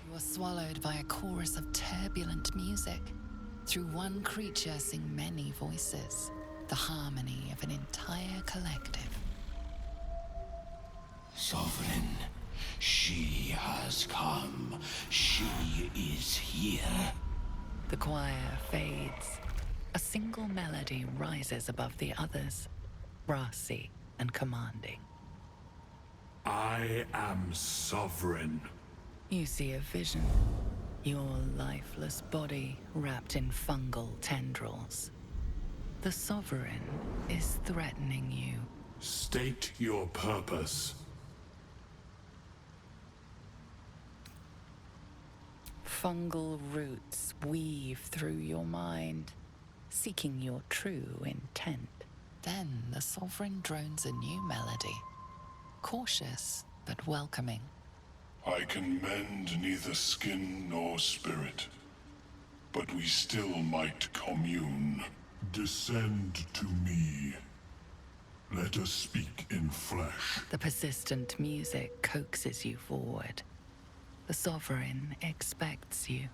You are swallowed by a chorus of turbulent music. Through one creature sing many voices, the harmony of an entire collective. Sovereign, she has come. She is here. The choir fades. A single melody rises above the others, brassy and commanding. I am sovereign. You see a vision. Your lifeless body wrapped in fungal tendrils. The Sovereign is threatening you. State your purpose. Fungal roots weave through your mind, seeking your true intent. Then the Sovereign drones a new melody, cautious but welcoming. I can mend neither skin nor spirit, but we still might commune. Descend to me. Let us speak in flesh. The persistent music coaxes you forward. The Sovereign expects you.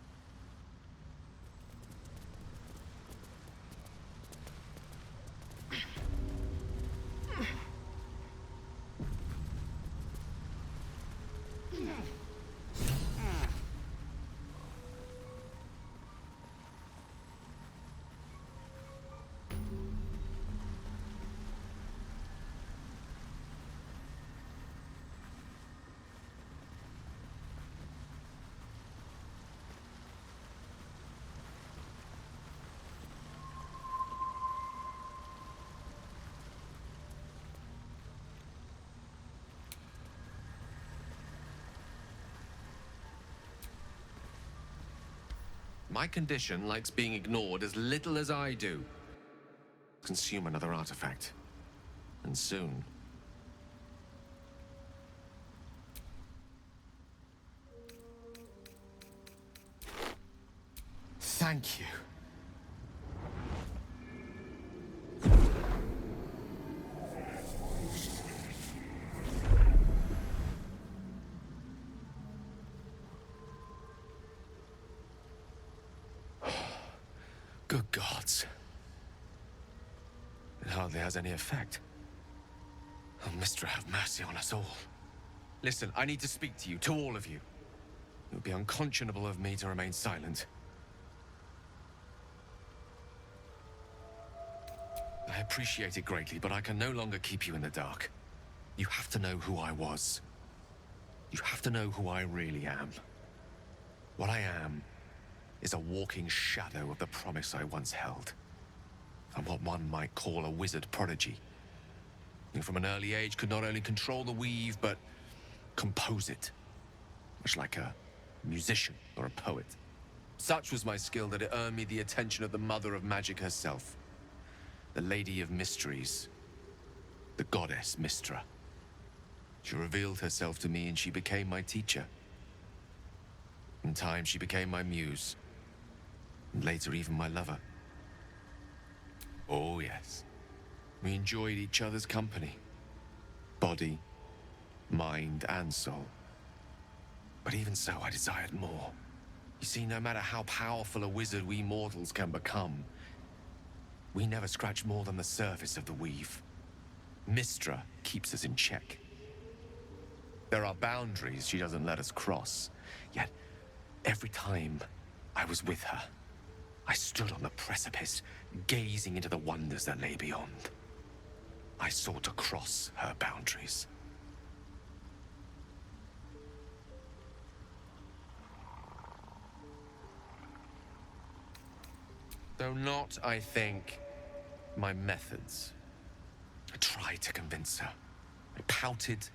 My condition likes being ignored as little as I do. Consume another artifact. And soon. Thank you. Good gods. It hardly has any effect. Oh, Mystra, have mercy on us all. Listen, I need to speak to you, to all of you. It would be unconscionable of me to remain silent. I appreciate it greatly, but I can no longer keep you in the dark. You have to know who I was. You have to know who I really am. What I am is a walking shadow of the promise I once held. I'm what one might call a wizard prodigy, who from an early age could not only control the weave, but compose it, much like a musician or a poet. Such was my skill that it earned me the attention of the mother of magic herself, the Lady of Mysteries, the goddess Mystra. She revealed herself to me and she became my teacher. In time, she became my muse, and later even my lover. Oh yes, we enjoyed each other's company, body, mind, and soul. But even so, I desired more. You see, no matter how powerful a wizard we mortals can become, we never scratch more than the surface of the weave. Mystra keeps us in check. There are boundaries she doesn't let us cross, yet every time I was with her, I stood on the precipice, gazing into the wonders that lay beyond. I sought to cross her boundaries. Though not, I think, my methods. I tried to convince her. I pouted.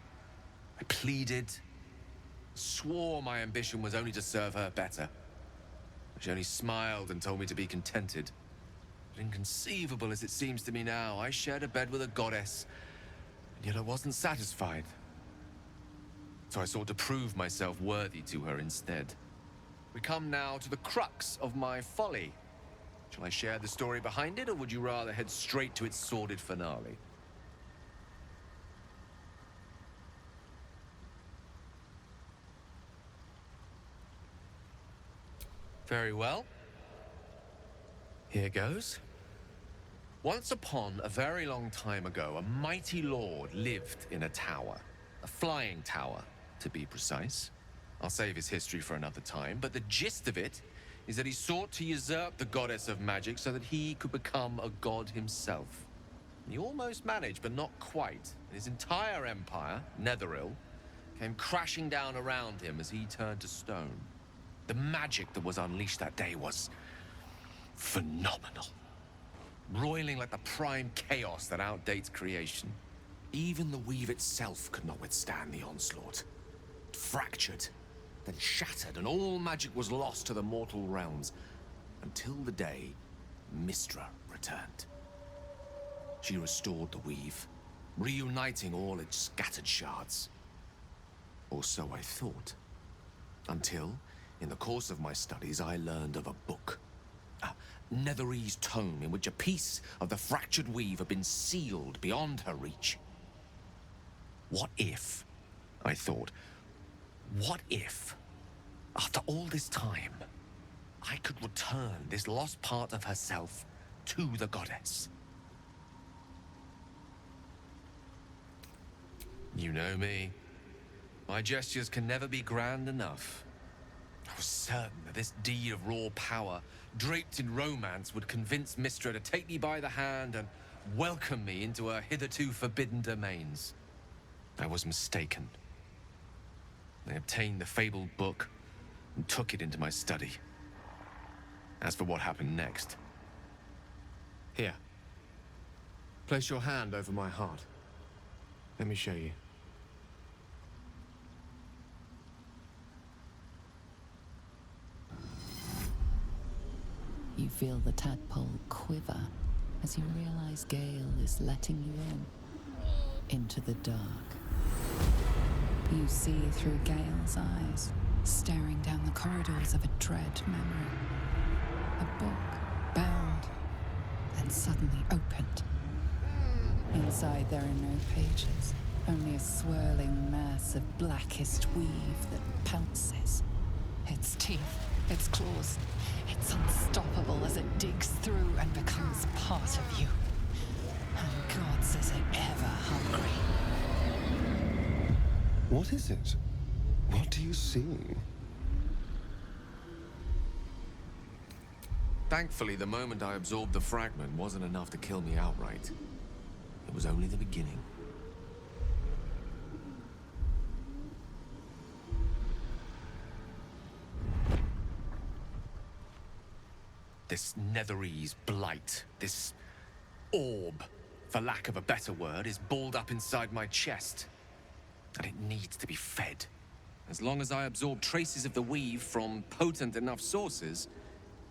I pleaded. Swore my ambition was only to serve her better. She only smiled and told me to be contented. But inconceivable as it seems to me now, I shared a bed with a goddess, and yet I wasn't satisfied. So I sought to prove myself worthy to her instead. We come now to the crux of my folly. Shall I share the story behind it, or would you rather head straight to its sordid finale? Very well. Here goes. Once upon a very long time ago, a mighty lord lived in a tower. A flying tower, to be precise. I'll save his history for another time, but the gist of it is that he sought to usurp the goddess of magic so that he could become a god himself. He almost managed, but not quite. His entire empire, Netheril, came crashing down around him as he turned to stone. The magic that was unleashed that day was phenomenal. Roiling like the prime chaos that outdates creation. Even the weave itself could not withstand the onslaught. It fractured, then shattered, and all magic was lost to the mortal realms, until the day Mystra returned. She restored the weave, reuniting all its scattered shards. Or so I thought. Until, in the course of my studies, I learned of a book. A Netherese tome in which a piece of the fractured weave had been sealed beyond her reach. What if, I thought, what if, after all this time, I could return this lost part of herself to the goddess? You know me. My gestures can never be grand enough. I was certain that this deed of raw power, draped in romance, would convince Mystra to take me by the hand and welcome me into her hitherto forbidden domains. I was mistaken. I obtained the fabled book and took it into my study. As for what happened next... Here. Place your hand over my heart. Let me show you. You feel the tadpole quiver as you realize Gale is letting you into the dark. You see through Gale's eyes, staring down the corridors of a dread memory. A book, bound, then suddenly opened. Inside there are no pages, only a swirling mass of blackest weave that pounces. Its teeth, its claws, it's unstoppable as it digs through and becomes part of you. And gods, is it ever hungry. What is it? What do you see? Thankfully, the moment I absorbed the fragment wasn't enough to kill me outright. It was only the beginning. This Netherese blight, this orb, for lack of a better word, is balled up inside my chest. And it needs to be fed. As long as I absorb traces of the weave from potent enough sources,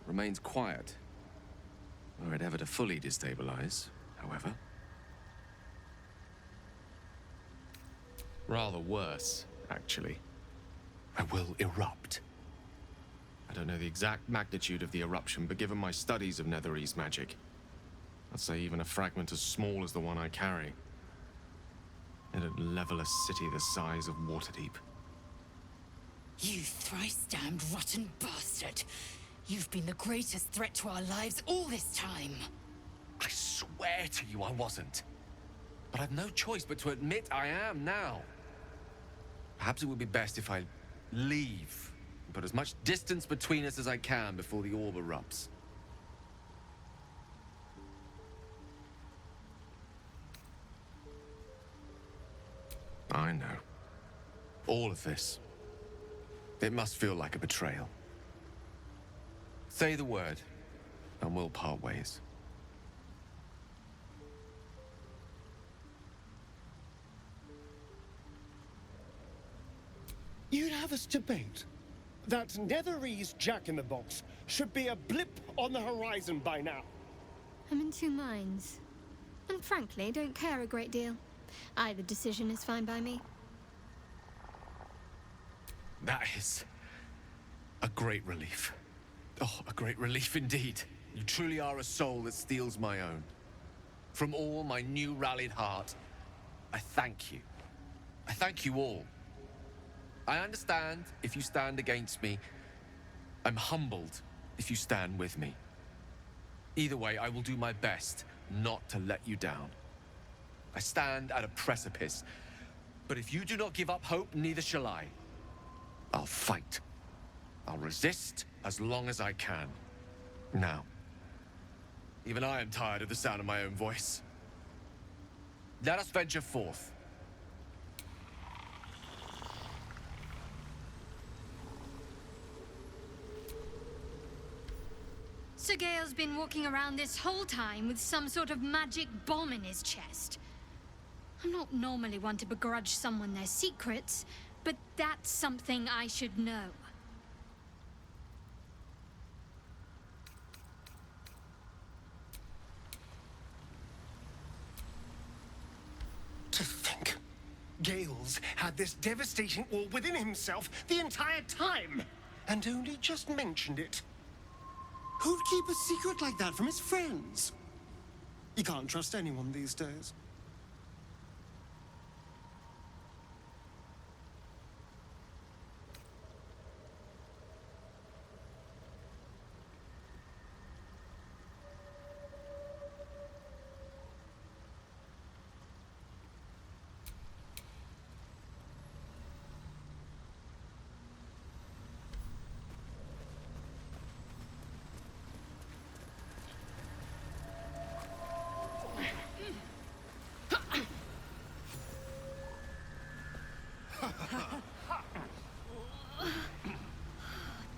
it remains quiet. Were it ever to fully destabilize, however. Rather worse, actually. I will erupt. I don't know the exact magnitude of the eruption, but given my studies of Netherese magic, I'd say even a fragment as small as the one I carry, it'd level a city the size of Waterdeep. You thrice-damned rotten bastard! You've been the greatest threat to our lives all this time! I swear to you I wasn't. But I've no choice but to admit I am now. Perhaps it would be best if I leave and put as much distance between us as I can before the orb erupts. I know. All of this. It must feel like a betrayal. Say the word, and we'll part ways. You'd have us debate that Netherese Jack-in-the-Box should be a blip on the horizon by now. I'm in two minds. And frankly, don't care a great deal. Either decision is fine by me. That is a great relief. Oh, a great relief indeed. You truly are a soul that steals my own. From all my new rallied heart, I thank you. I thank you all. I understand if you stand against me, I'm humbled if you stand with me. Either way, I will do my best not to let you down. I stand at a precipice, but if you do not give up hope, neither shall I. I'll fight. I'll resist as long as I can. Now, even I am tired of the sound of my own voice. Let us venture forth. Sergeo's been walking around this whole time with some sort of magic bomb in his chest. I'm not normally one to begrudge someone their secrets, but that's something I should know. To think, Gales had this devastating war within himself the entire time, and only just mentioned it. Who'd keep a secret like that from his friends? You can't trust anyone these days.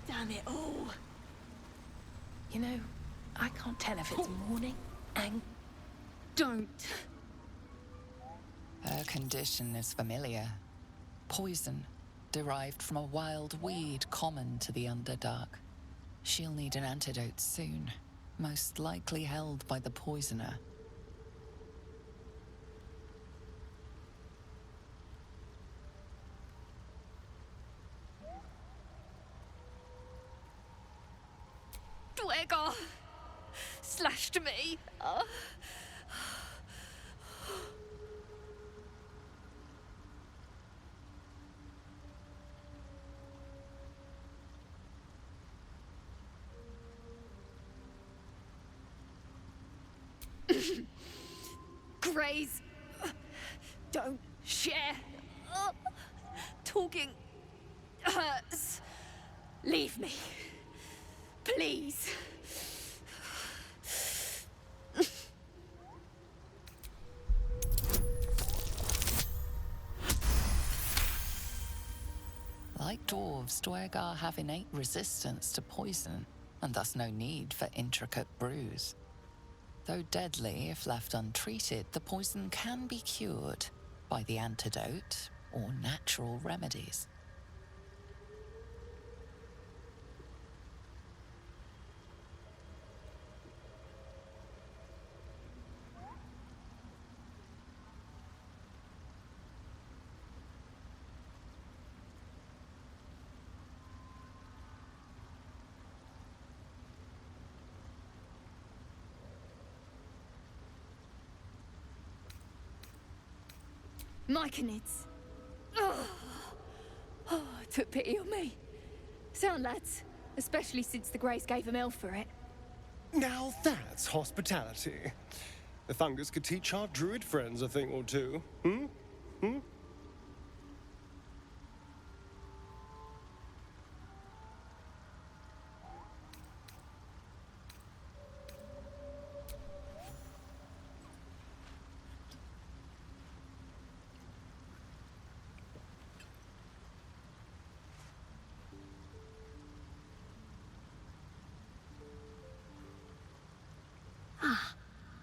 Damn it all. You know, I can't tell if it's morning and... Don't. Her condition is familiar. Poison, derived from a wild weed common to the Underdark. She'll need an antidote soon, most likely held by the poisoner. Dwagger slashed me. Graze. Don't share. Talking hurts. Leave me. Please. Like dwarves, Dwergar have innate resistance to poison, and thus no need for intricate brews. Though deadly if left untreated, the poison can be cured by the antidote or natural remedies. Myconids. Took pity on me. Sound lads, especially since the Greys gave him hell for it. Now that's hospitality. The fungus could teach our druid friends a thing or two.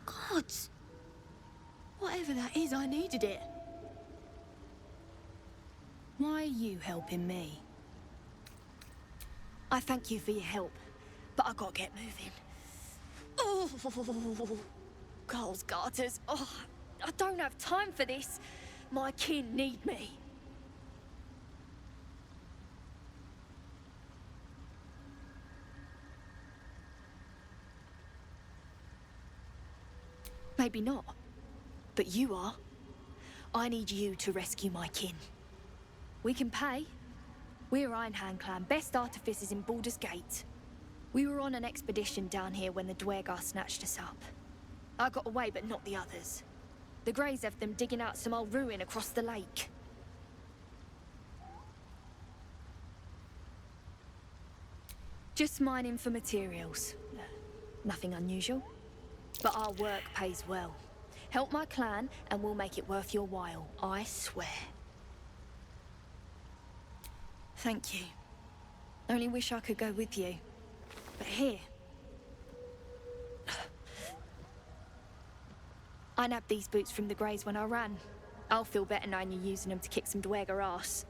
Gods. Whatever that is, I needed it. Why are you helping me? I thank you for your help, but I gotta get moving. Oh, Carl's garters. Oh, I don't have time for this. My kin need me. Maybe not, but you are. I need you to rescue my kin. We can pay. We're Ironhand Clan, best artificers in Baldur's Gate. We were on an expedition down here when the Dwergar snatched us up. I got away, but not the others. The Greys have them digging out some old ruin across the lake. Just mining for materials. Nothing unusual. But our work pays well. Help my clan, and we'll make it worth your while, I swear. Thank you. Only wish I could go with you. But here... I nabbed these boots from the Greys when I ran. I'll feel better knowing you're using them to kick some Dwergar ass.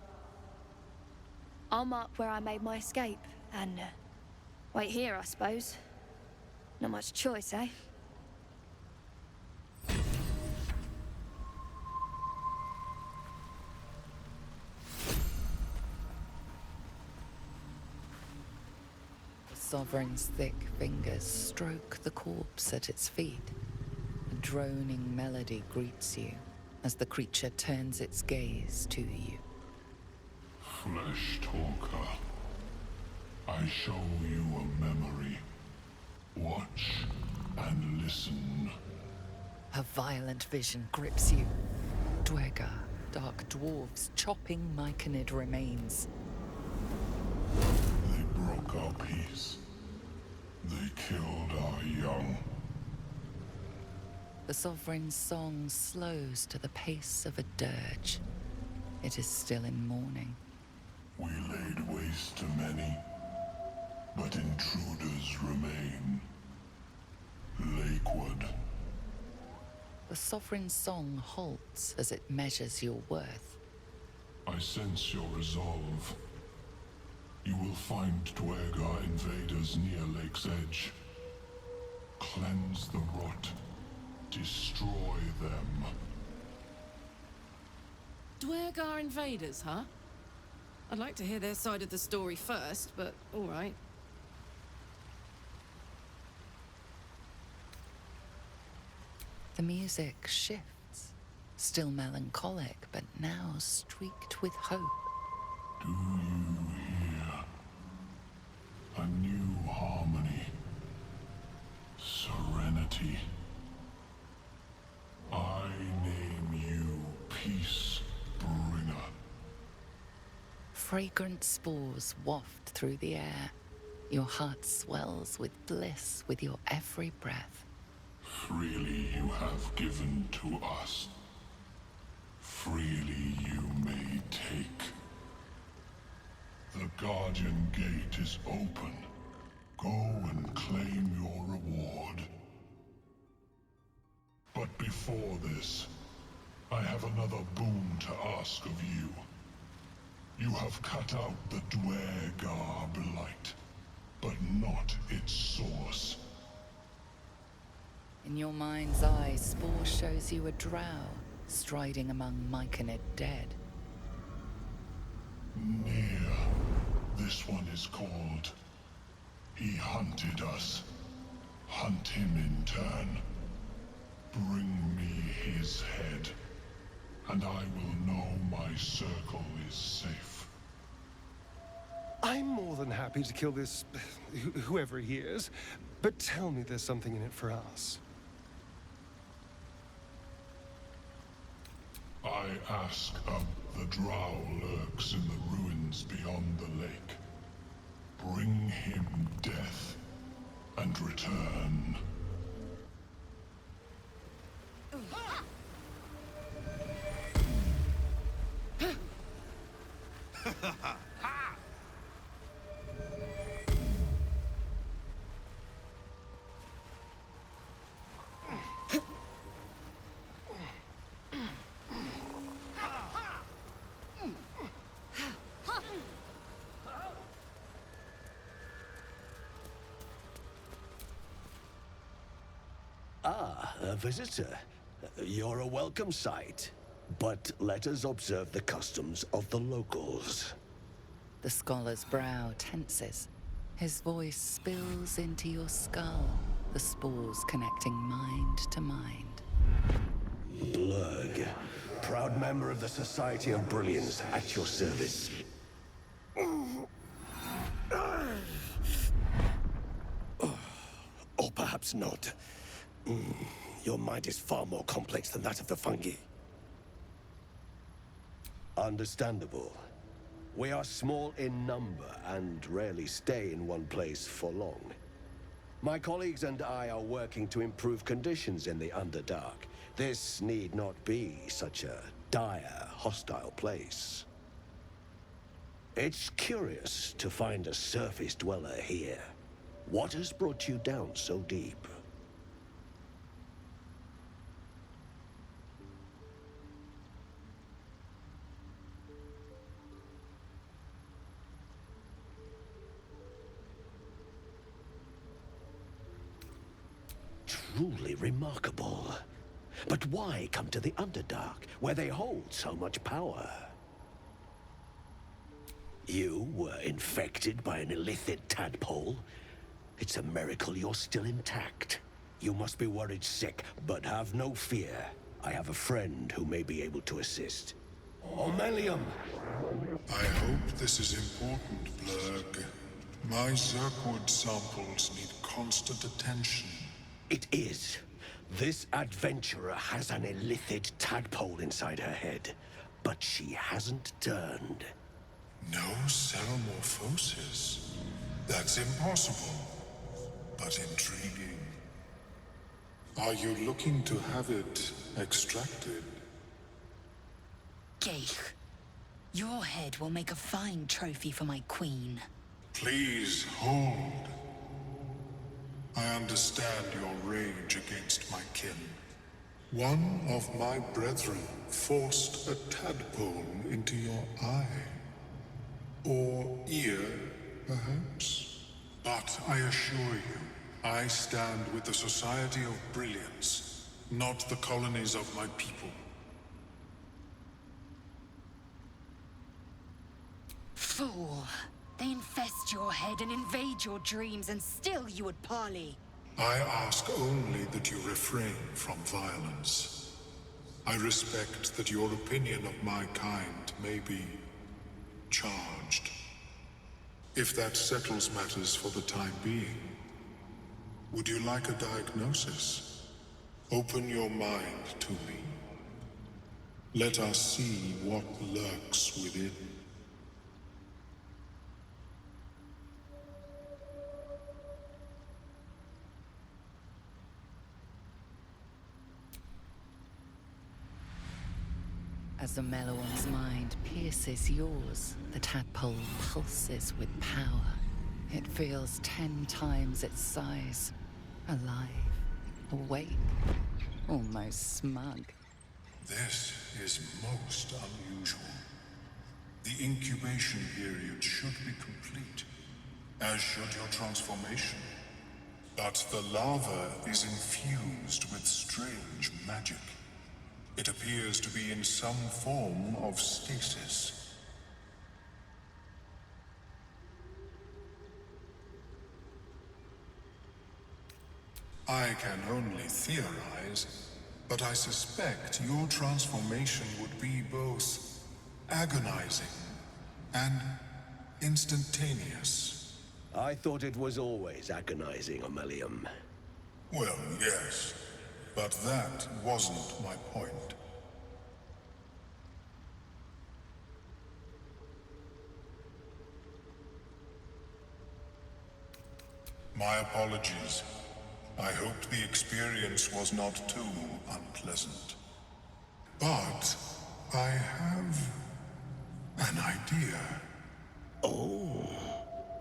I'll mark where I made my escape, and... wait here, I suppose. Not much choice, eh? The Sovereign's thick fingers stroke the corpse at its feet. A droning melody greets you as the creature turns its gaze to you. Flesh talker, I show you a memory. Watch and listen. A violent vision grips you. Dwergar, dark dwarves chopping myconid remains. They broke our peace. They killed our young. The Sovereign's song slows to the pace of a dirge. It is still in mourning. We laid waste to many, but intruders remain. Lakewood. The Sovereign's song halts as it measures your worth. I sense your resolve. You will find Dwergar invaders near Lake's Edge. Cleanse the rot. Destroy them. Dwergar invaders, huh? I'd like to hear their side of the story first, but all right. The music shifts, still melancholic, but now streaked with hope. Do you hear? A new harmony. Serenity. I name you Peace Bringer. Fragrant spores waft through the air. Your heart swells with bliss with your every breath. Freely you have given to us. Freely you may take. The Guardian Gate is open. Go and claim your reward. But before this, I have another boon to ask of you. You have cut out the Dwergar blight, but not its source. In your mind's eye, Spore shows you a drow striding among myconid dead. Near. This one is called. He hunted us. Hunt him in turn. Bring me his head, and I will know my circle is safe. I'm more than happy to kill this... whoever he is, but tell me there's something in it for us. I ask of the drow lurks in the ruins beyond the lake. Bring him death, and return. A visitor. You're a welcome sight. But let us observe the customs of the locals. The scholar's brow tenses. His voice spills into your skull, the spores connecting mind to mind. Blurg, proud member of the Society of Brilliance, at your service. perhaps not. Your mind is far more complex than that of the fungi. Understandable. We are small in number and rarely stay in one place for long. My colleagues and I are working to improve conditions in the Underdark. This need not be such a dire, hostile place. It's curious to find a surface dweller here. What has brought you down so deep? Truly remarkable. But why come to the Underdark, where they hold so much power? You were infected by an illithid tadpole? It's a miracle you're still intact. You must be worried sick, but have no fear. I have a friend who may be able to assist. Omelium! I hope this is important, Blurg. My Zirkwood samples need constant attention. It is. This adventurer has an illithid tadpole inside her head, but she hasn't turned. No ceromorphosis. That's impossible, but intriguing. Are you looking to have it extracted? Geich, your head will make a fine trophy for my queen. Please hold. I understand your rage against my kin. One of my brethren forced a tadpole into your eye. Or ear, perhaps? But I assure you, I stand with the Society of Brilliance, not the colonies of my people. Fool! They infest your head and invade your dreams, and still you would parley. I ask only that you refrain from violence. I respect that your opinion of my kind may be charged. If that settles matters for the time being, would you like a diagnosis? Open your mind to me. Let us see what lurks within. As the Meloan's mind pierces yours, the tadpole pulses with power. It feels 10 times its size. Alive, awake, almost smug. This is most unusual. The incubation period should be complete, as should your transformation. But the larva is infused with strange magic. It appears to be in some form of stasis. I can only theorize, but I suspect your transformation would be both agonizing and instantaneous. I thought it was always agonizing, Omelium. Well, yes, but that wasn't my point. My apologies. I hoped the experience was not too unpleasant. But I have an idea. Oh,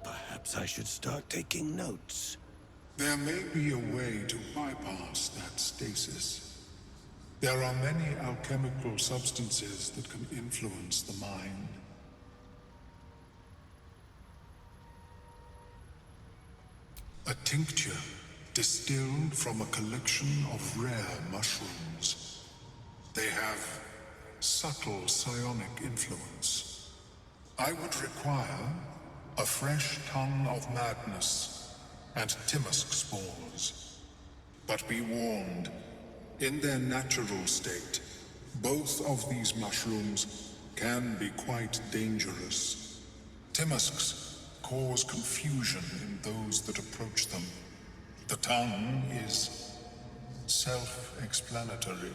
perhaps I should start taking notes. There may be a way to bypass that stasis. There are many alchemical substances that can influence the mind. A tincture distilled from a collection of rare mushrooms. They have subtle psionic influence. I would require a fresh tongue of madness and Timosk spores. But be warned, in their natural state, both of these mushrooms can be quite dangerous. Timosks cause confusion in those that approach them. The tongue is self-explanatory.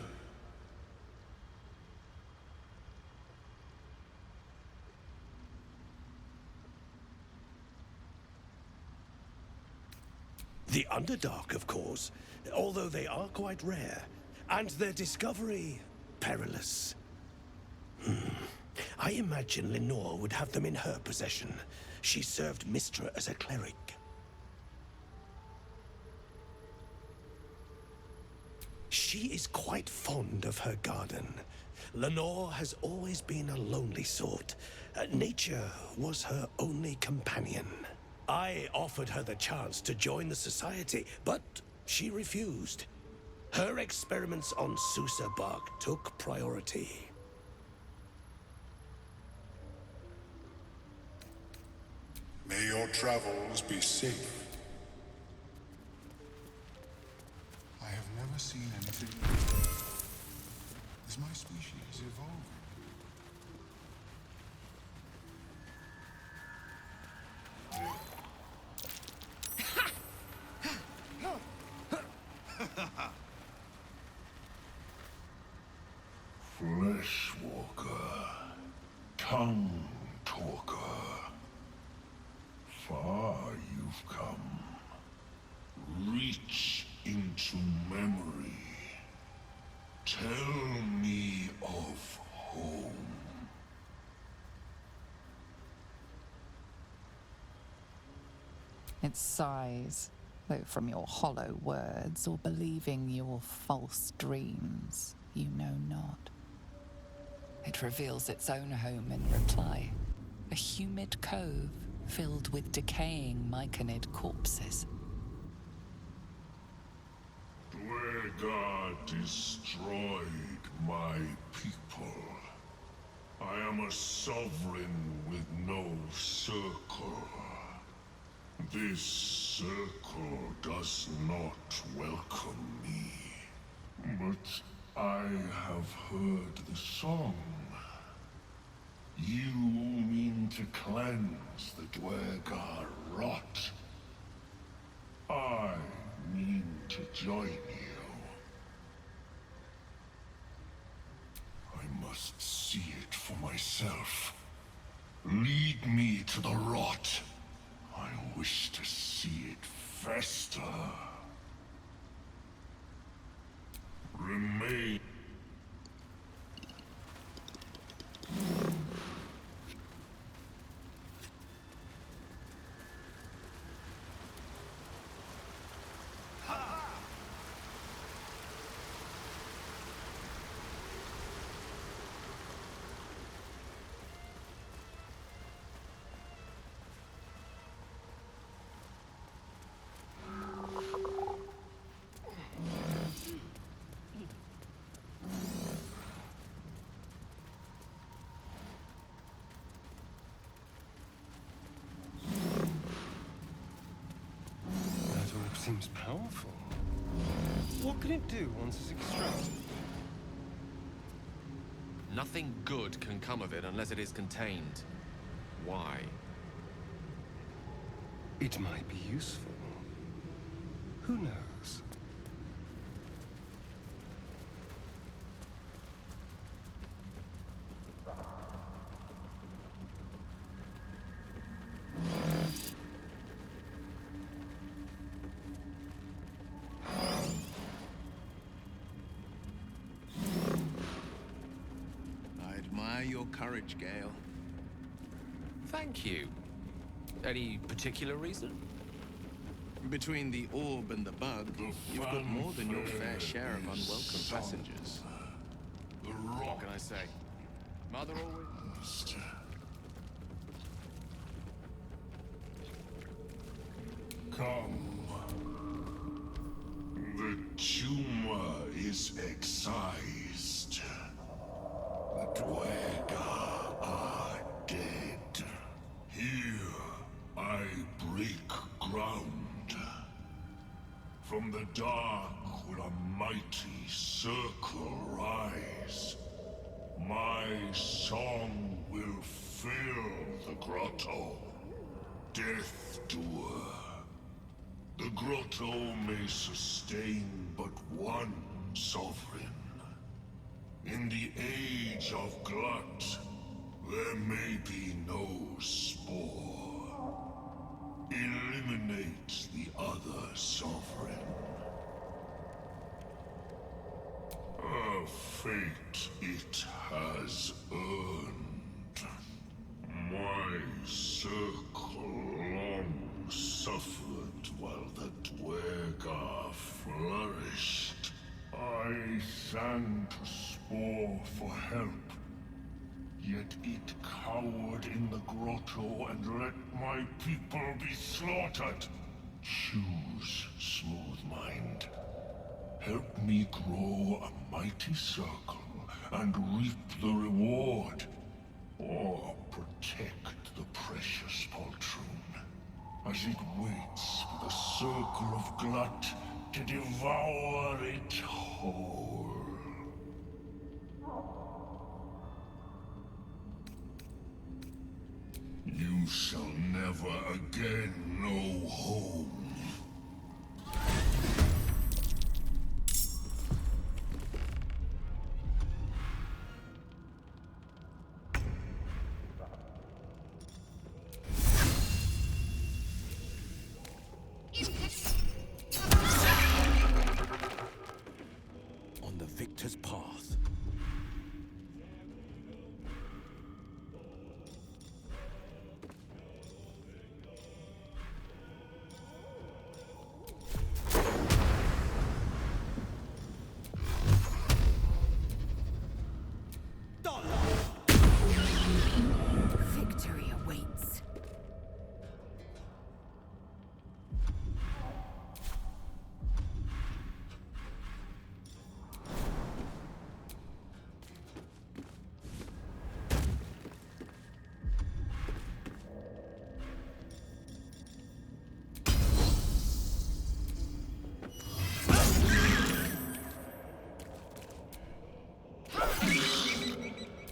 The Underdark, of course, although they are quite rare, and their discovery perilous. I imagine Lenore would have them in her possession. She served Mystra as a cleric. She is quite fond of her garden. Lenore has always been a lonely sort. Nature was her only companion. I offered her the chance to join the society, but she refused. Her experiments on Susa bark took priority. May your travels be safe. I have never seen anything. Is my species evolving? Fleshwalker, tongue talker. Far you've come. Reach into memory. Tell me of home. Its sighs, though from your hollow words or believing your false dreams, you know not. It reveals its own home in reply, a humid cove filled with decaying myconid corpses. Dwegar destroyed my people. I am a sovereign with no circle. This circle does not welcome me. But I have heard the song. You mean to cleanse the Dwegar rot. I mean to join you. I must see it for myself. Lead me to the rot. I wish to see it fester. Remain. Seems powerful. What can it do once it's extracted? Nothing good can come of it unless it is contained. Why? It might be useful. Who knows? Your courage, Gale. Thank you. Any particular reason? Between the orb and the bug, you've got more than your fair share of unwelcome passengers. What can I say? Mother always... Come. The tumor is excised. The Dwegar are dead. Here, I break ground. From the dark will a mighty circle rise. My song will fill the grotto. Death Doer. The grotto may sustain but one sovereign. In the age of glut, there may be no spore. Eliminate the other sovereign. A fate it has earned. My circle long suffered while the Dwergar flourished. I sang to Spore for help, yet it cowered in the grotto and let my people be slaughtered. Choose, Smooth Mind. Help me grow a mighty circle and reap the reward. Or protect the precious poltroon, as it waits for the circle of glut to devour it whole. You shall never again know home. On the victor's path. Victory awaits.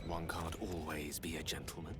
One can't always be a gentleman.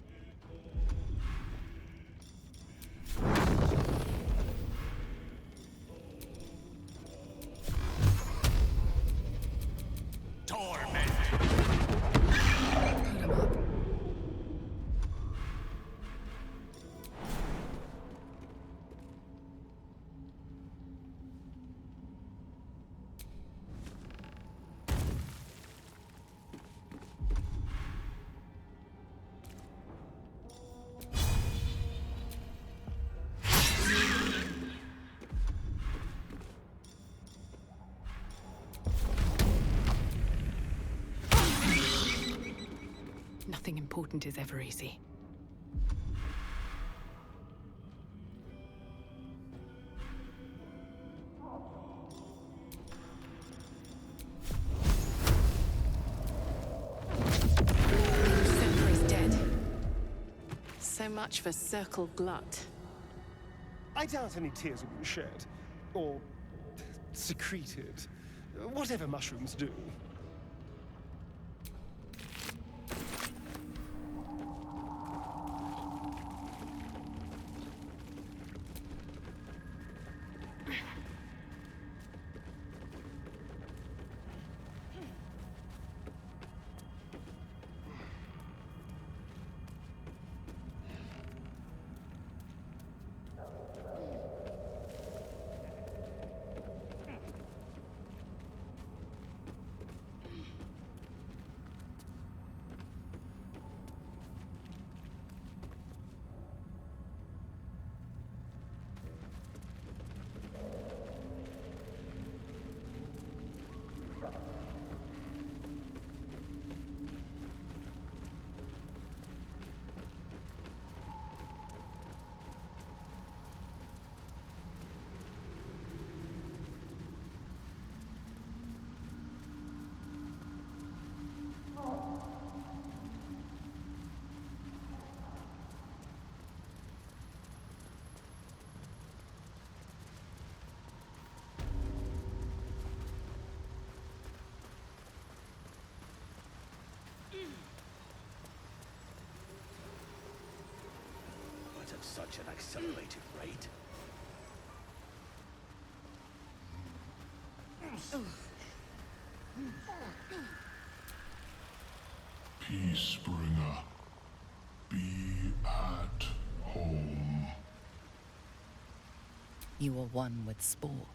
Nothing important is ever easy. Center is dead. So much for Circle Glut. I doubt any tears have been shed. Or secreted. Whatever mushrooms do. But at such an accelerated rate. Peacebringer, be at home. You are one with Spore.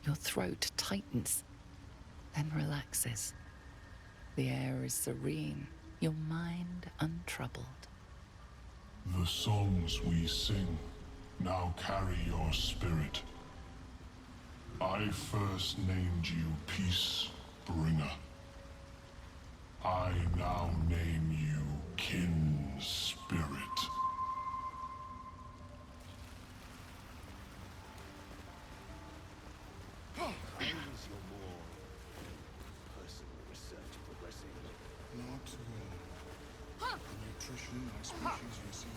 Your throat tightens, then relaxes. The air is serene, your mind untroubled. The songs we sing now carry your spirit. I first named you Peacebringer. I now name you Kin Spirit. How is your more personal research progressing? Not well. The nutrition our species receives.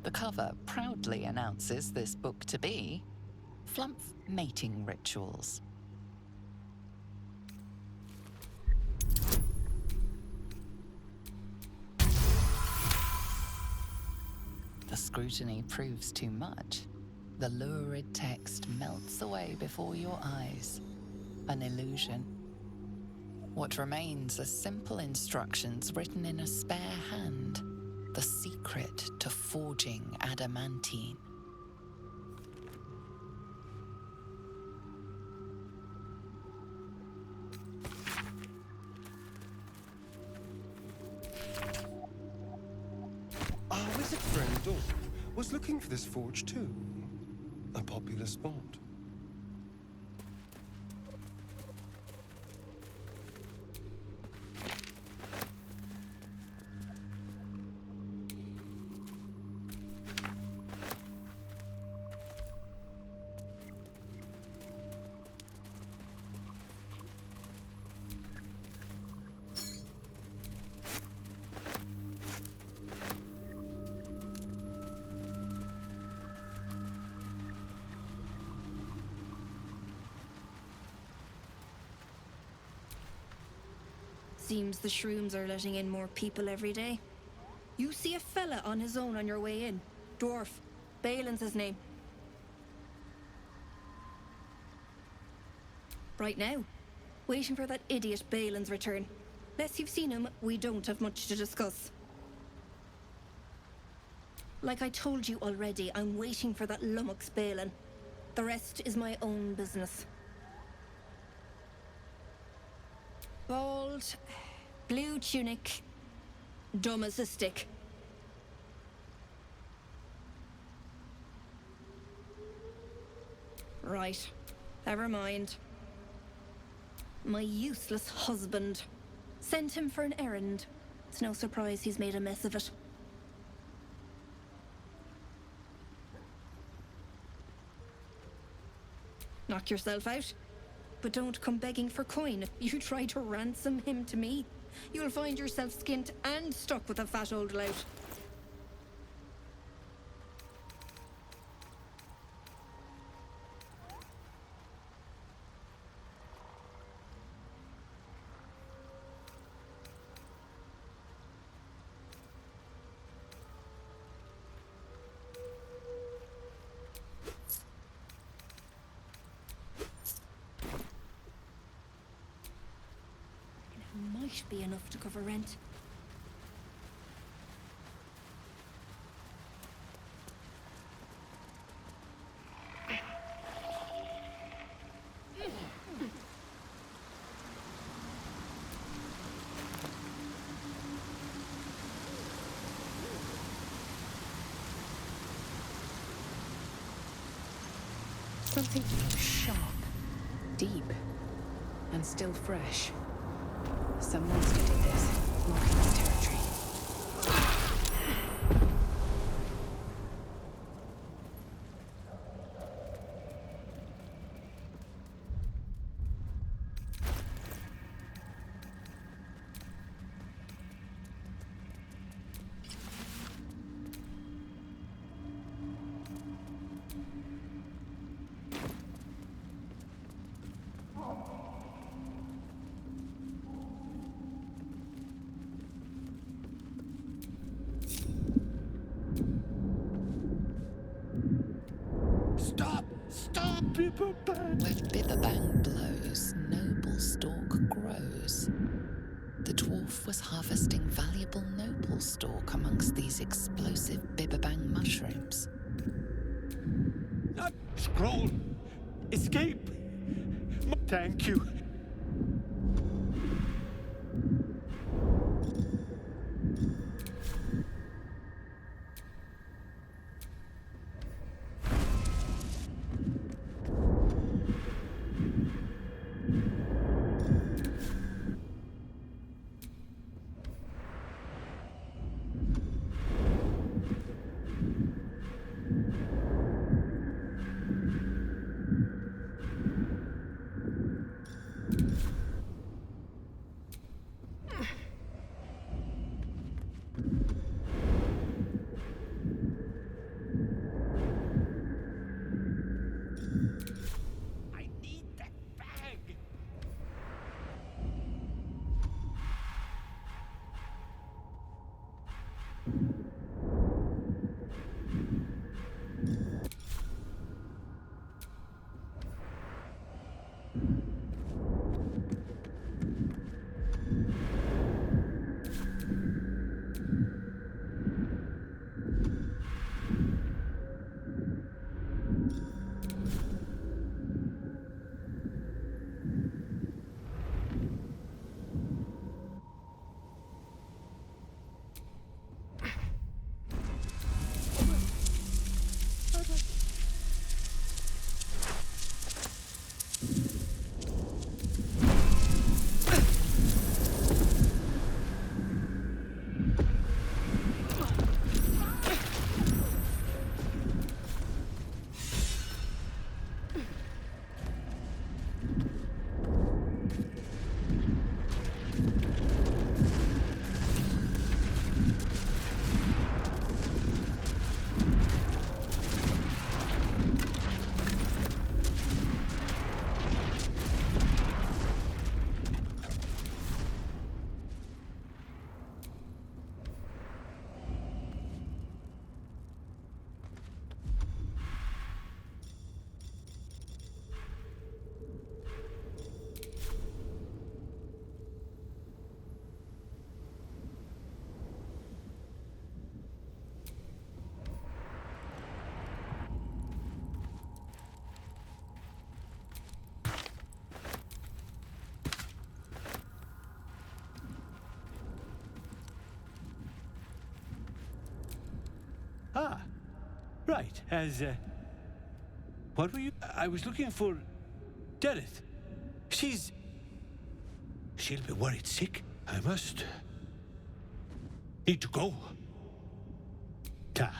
The cover proudly announces this book to be Flumph Mating Rituals. The scrutiny proves too much. The lurid text melts away before your eyes. An illusion. What remains are simple instructions written in a spare hand. The secret to forging adamantine. Our wizard friend Dorf was looking for this forge too. A popular spot. Seems the shrooms are letting in more people every day. You see a fella on his own on your way in. Dwarf. Balin's his name. Right now. Waiting for that idiot Balin's return. Less you've seen him, we don't have much to discuss. Like I told you already, I'm waiting for that lummox Balin. The rest is my own business. Bald, blue tunic, dumb as a stick. Right, never mind. My useless husband. Sent him for an errand. It's no surprise he's made a mess of it. Knock yourself out. But don't come begging for coin. If you try to ransom him to me, you'll find yourself skint and stuck with a fat old lout. Might be enough to cover rent. Something sharp, deep, and still fresh. Some monster did this, marking its territory. Where Bibberbang blows, noble stalk grows. The dwarf was harvesting valuable noble stalk amongst these explosive Bibberbang mushrooms. Scroll! Escape! Thank you. Ah, right. What were you? I was looking for Dereth. She'll be worried sick. I must need to go. Ta.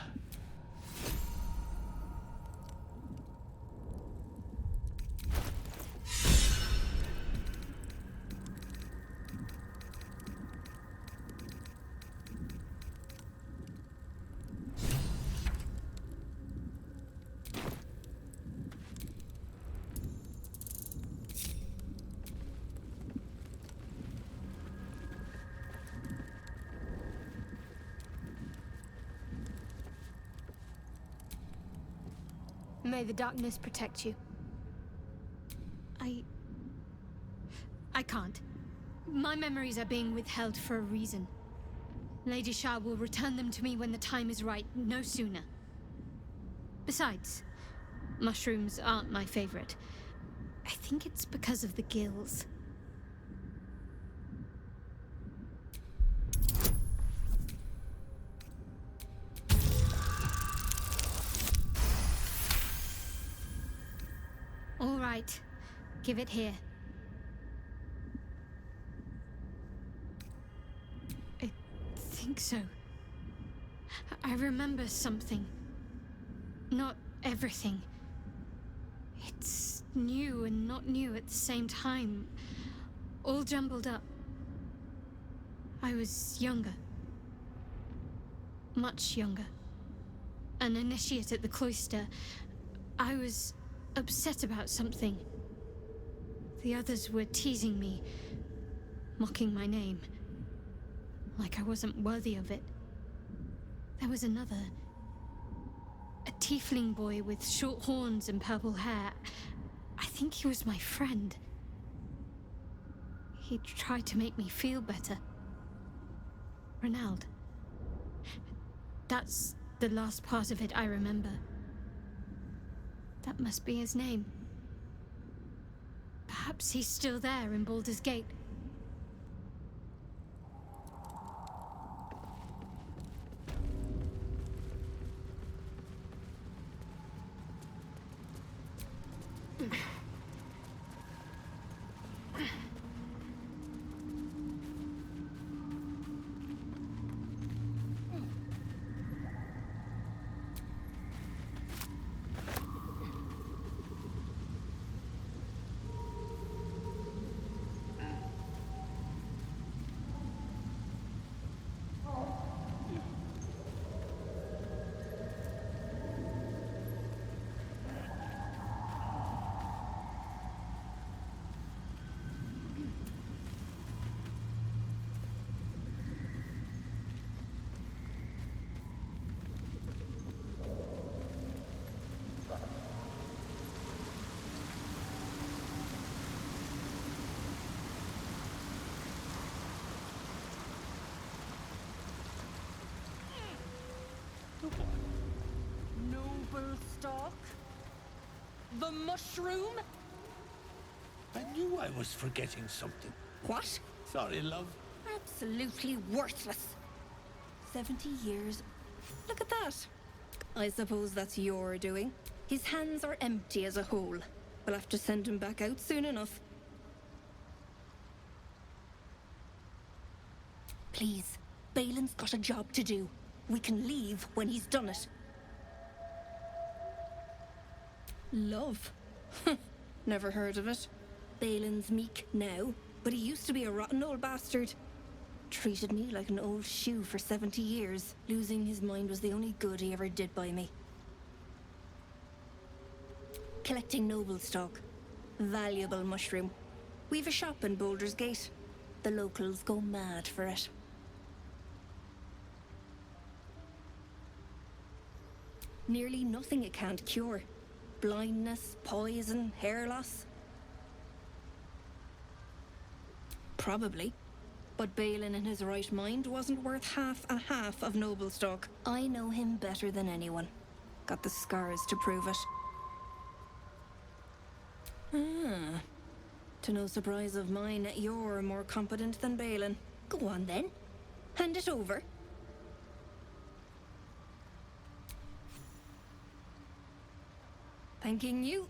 May the darkness protect you. I can't. My memories are being withheld for a reason. Lady Shah will return them to me when the time is right, no sooner. Besides, mushrooms aren't my favorite. I think it's because of the gills. All right, give it here. I think so. I remember something. Not everything. It's new and not new at the same time. All jumbled up. I was younger. Much younger. An initiate at the cloister. I was upset about something. The others were teasing me, mocking my name, like I wasn't worthy of it. There was another, a tiefling boy with short horns and purple hair. I think he was my friend. He tried to make me feel better. Ronald. That's the last part of it I remember. That must be his name. Perhaps he's still there in Baldur's Gate. Noble stock? The mushroom? I knew I was forgetting something. What? Sorry, love. Absolutely worthless. 70 years. Look at that. I suppose that's your doing. His hands are empty as a whole. We'll have to send him back out soon enough. Please, Balin's got a job to do. We can leave when he's done it. Love? Never heard of it. Balin's meek now, but he used to be a rotten old bastard. Treated me like an old shoe for 70 years. Losing his mind was the only good he ever did by me. Collecting noble stock. Valuable mushroom. We've a shop in Baldur's Gate. The locals go mad for it. Nearly nothing it can't cure. Blindness, poison, hair loss. Probably. But Balin in his right mind wasn't worth half a half of noble stock. I know him better than anyone. Got the scars to prove it. Ah. To no surprise of mine, you're more competent than Balin. Go on then. Hand it over. Thanking you.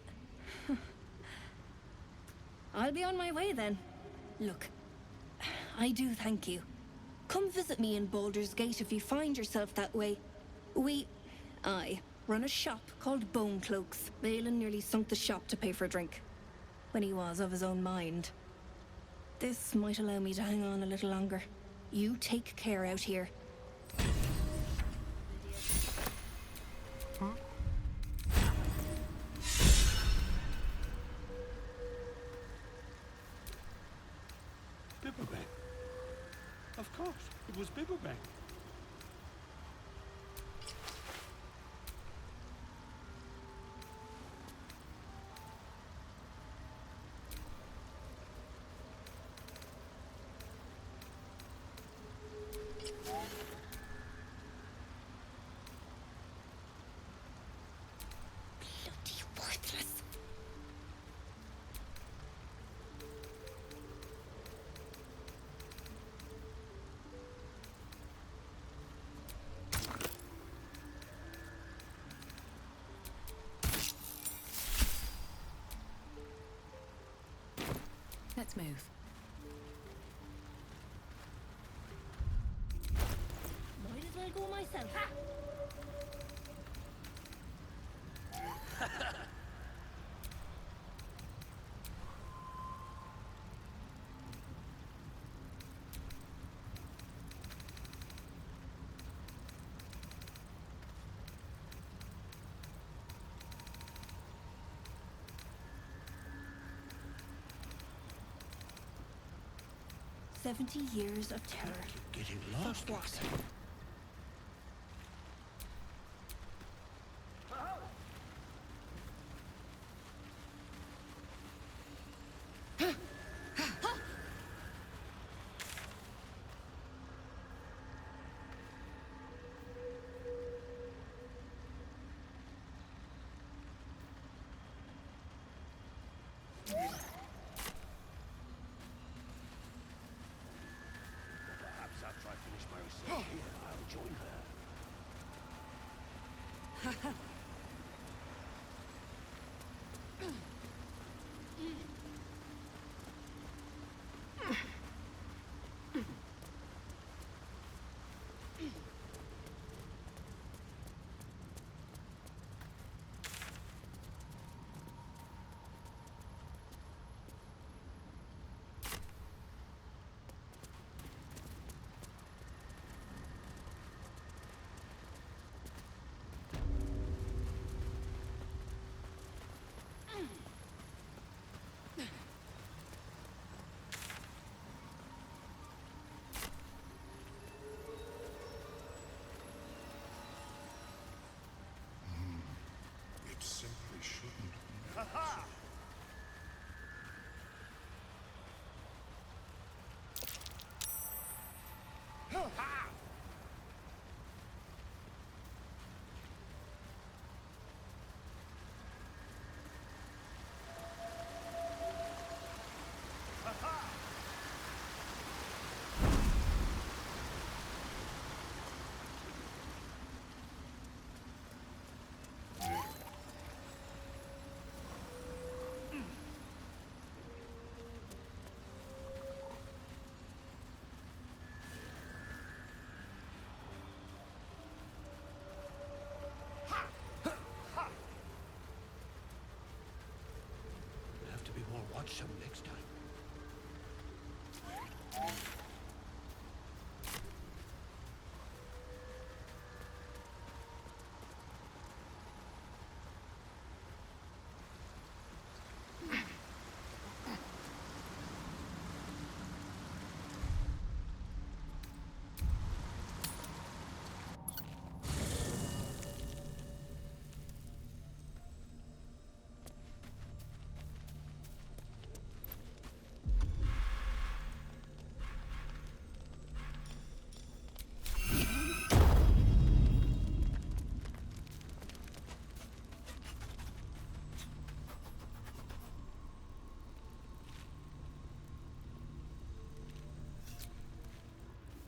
I'll be on my way then. Look, I do thank you. Come visit me in Baldur's Gate if you find yourself that way. I run a shop called Bone Cloaks. Balin nearly sunk the shop to pay for a drink. When he was of his own mind. This might allow me to hang on a little longer. You take care out here. Bibblebang. Of course, it was Bibblebang. Worthless. Let's move. Might as well go myself. Ha! 70 years of terror. Getting lost. For what? It simply shouldn't be. Have to be more watchsome next time.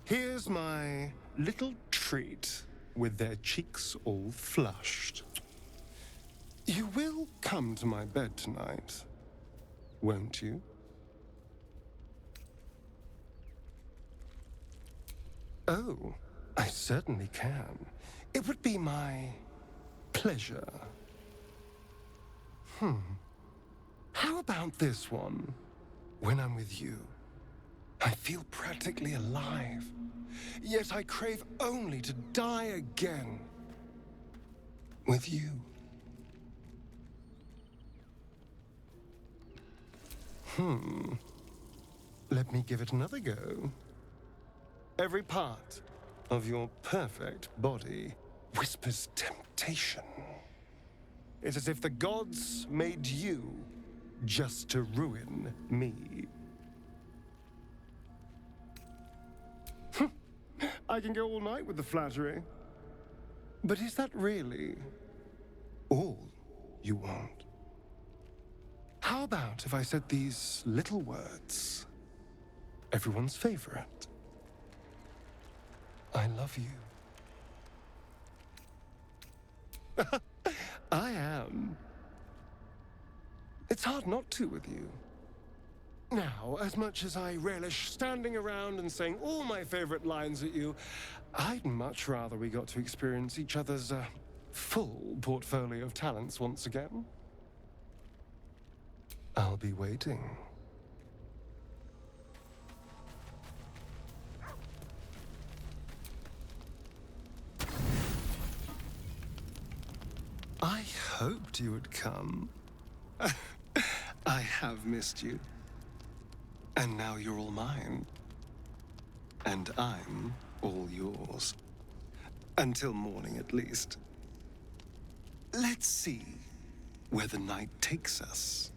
Here's my little treat with their cheeks all flushed. You will come to my bed tonight, won't you? Oh, I certainly can. It would be my pleasure. How about this one? When I'm with you, I feel practically alive. Yet I crave only to die again. With you. Let me give it another go. Every part of your perfect body whispers temptation. It's as if the gods made you just to ruin me. I can go all night with the flattery. But is that really all you want? How about if I said these little words? Everyone's favorite. I love you. I am. It's hard not to with you. Now, as much as I relish standing around and saying all my favorite lines at you, I'd much rather we got to experience each other's full portfolio of talents once again. I'll be waiting. I hoped you would come. I have missed you. And now you're all mine. And I'm all yours. Until morning, at least. Let's see where the night takes us.